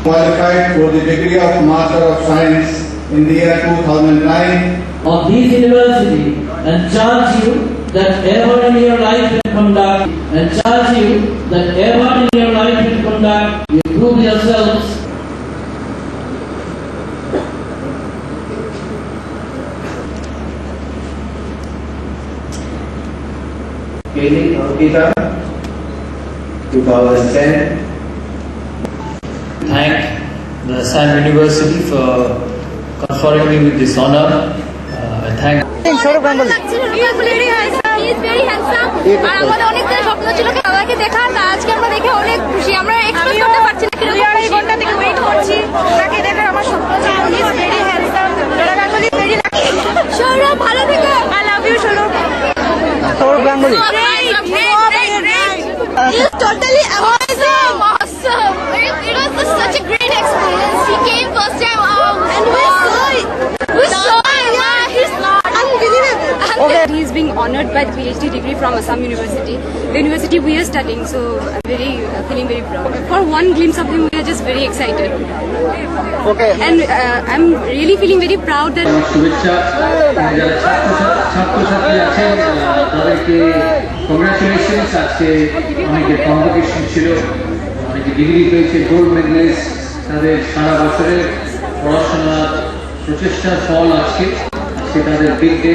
qualified for the degree of Master of Science in the year 2009 of this university and charge you that ever in your life and conduct you prove yourselves Ankita, 2010. Thank the Assam University for conferring me with this honor. I thank He's totally amazing. Awesome. It was such a great experience. He came first time out. And we saw him. He's not unbelievable. Okay. He's being honored by the PhD degree from Assam University, the university we are studying. So I'm feeling very proud. For one glimpse of him, we are just very excited. Okay. And I'm really feeling very proud that. শুভেচ্ছা যারা ছাত্রছাত্রী আছেন তাদেরকে congratulations. আজকে অনেকের convocation ছিল, অনেকে degree পেয়েছে, গোল্ড মেডেলিস্ট। তাদের সারা বছরের পড়াশোনার প্রচেষ্টার ফল আজকে তাদের বিগ ডে।